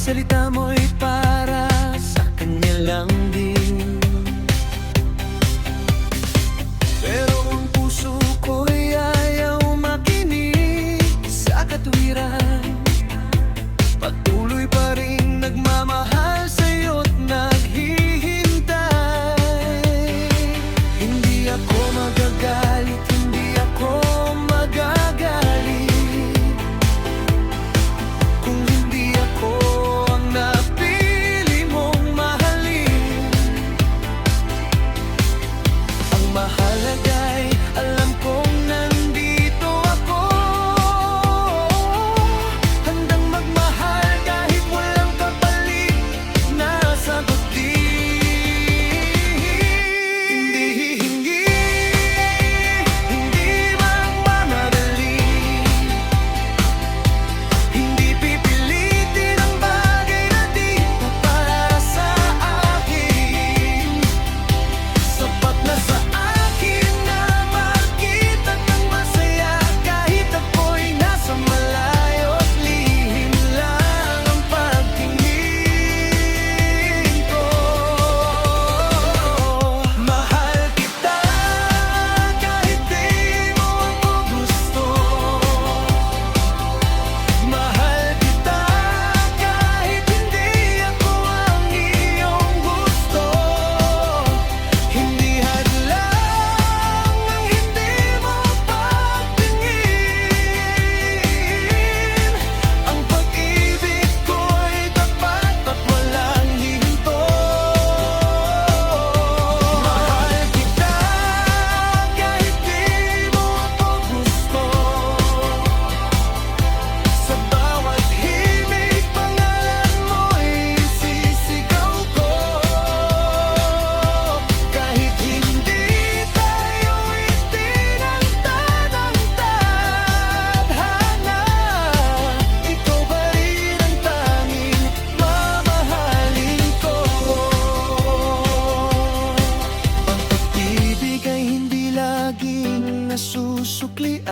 salita mo'y para sa kanya lang din. Pero ang puso ko'y ayaw makinig sa katuwiran. Patuloy pa rin nagmamahal sa'yo't naghihintay. Hindi ako magagalit, hindi ako magagalit kung hindi ako ang napili mong mahalin. Ang mahalaga'y alam kong nandito ako, handang magmahal kahit walang kapalit na sagot din. Hindi hihingi, hindi magmamadali, hindi pipilitin ang bagay na di na para sa akin. Sapat na sa akin na makita kang masaya kahit ako'y nasa malayo't lihim lang ang pagtingin ko. Mahal kita kahit di mo ako gusto. Mahal kita kahit hindi ako ang iyong gusto. Hindi hadlang ang hindi mo pagtingin. Ang pag-ibig ko'y tapat at walang hinto. Mahal kita kahit di mo ako gusto. Sa bawat himig pangalan mo'y sisigaw ko. Kahit hindi tayo'y tinagtad ang tadhana, ikaw pa rin ang tanging mamahalin ko. Ang pag-ibig ay hindi laging nasusuklian.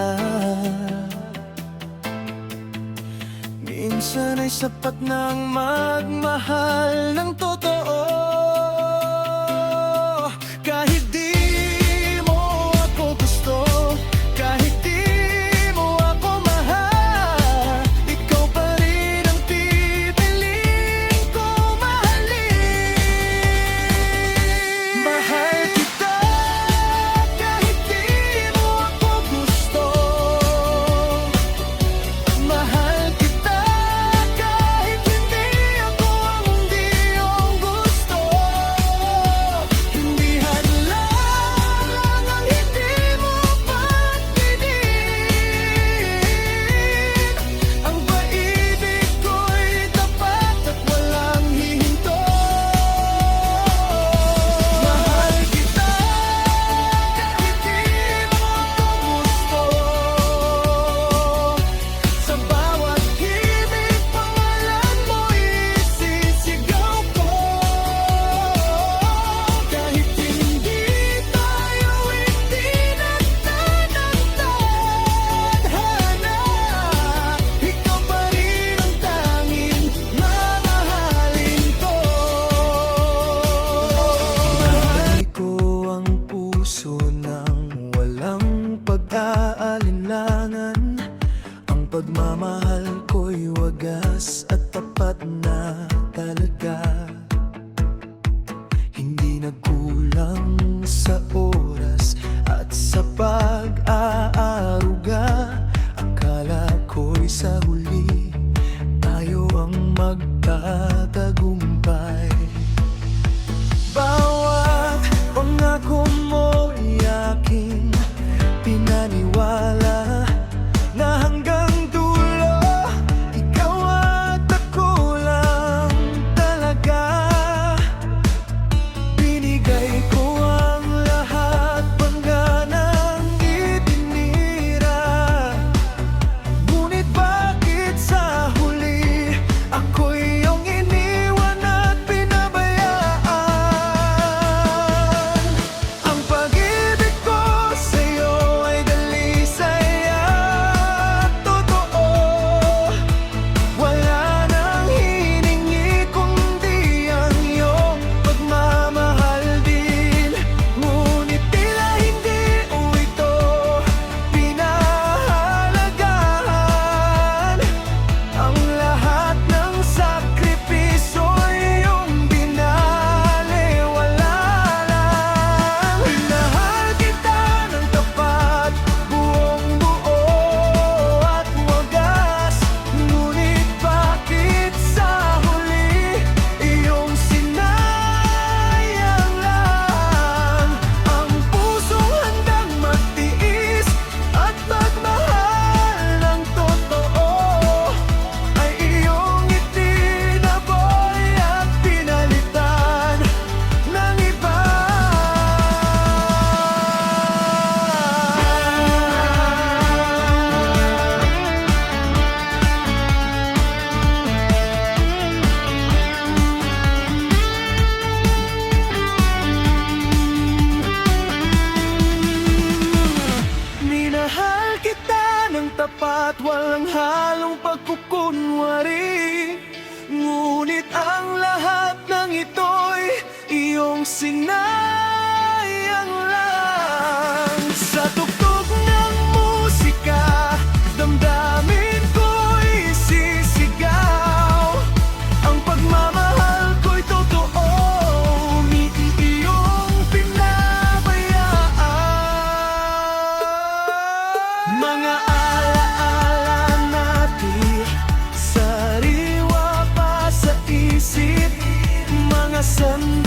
Minsan ay sapat ng magmahal ng totoo. Kahit di mo ako gusto, kahit di mo ako mahal, ikaw pa rin ang pipiliin ko mahalin. Mahal kita kahit di mo ako gusto. Mahal kita kahit hindi ako ang iyong gusto. Hindi hadlang ang hindi mo pagtingin. Ang pag-ibig ko'y tapat at walang hihinto. Mahal kita kahit di mo ako gusto. Sa bawat himig pangalan mo'y sisigaw ko. Kahit hindi tayo'y tinagtad ang tadhana, ikaw pa rin ang tanging mamahalin ko. Mahal ko ang puso ng walang pag-aalinlangan. Ang pagmamahal ko'y wagas at tapat na talaga. Hindi nagkulang sa oras at sa pag-aaruga. Akala ko'y sa huli tayo ang magtatagumpay. Bawat pangako mo'y aking pinaniwala na hanggang dulo ikaw at ako lang talaga. Binigay ko ang lahat, pangganang itinira. Ngunit bakit sa huli ako'y iyong iniwan? sinayang lang. Sa tugtog ng musika, damdamin ko'y sisigaw. Ang pagmamahal ko'y totoo, umiti iyong pinabayaan. Mga alaala natin, sariwa pa sa isip, mga sandali